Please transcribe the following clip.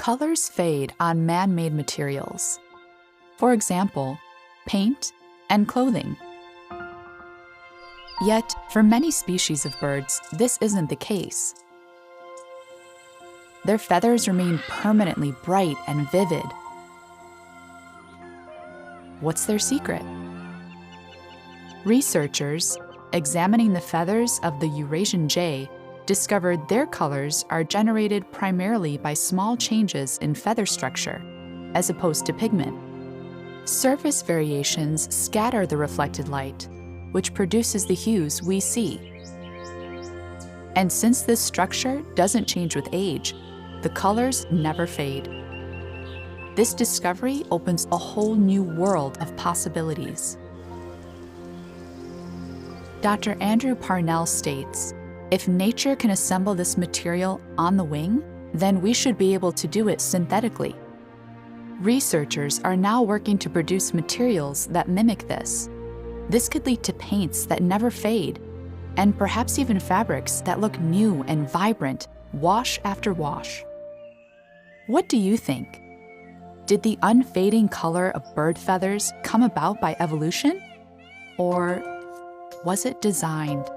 Colors fade on man-made materials. For example, paint and clothing. Yet, for many species of birds, this isn't the case. Their feathers remain permanently bright and vivid. What's their secret? Researchers, examining the feathers of the Eurasian jay, discovered their colors are generated primarily by small changes in feather structure, as opposed to pigment. Surface variations scatter the reflected light, which produces the hues we see. And since this structure doesn't change with age, the colors never fade. This discovery opens a whole new world of possibilities. Dr. Andrew Parnell states, "If nature can assemble this material on the wing, then we should be able to do it synthetically." Researchers are now working to produce materials that mimic this. This could lead to paints that never fade, and perhaps even fabrics that look new and vibrant, wash after wash. What do you think? Did the unfading color of bird feathers come about by evolution? Or was it designed?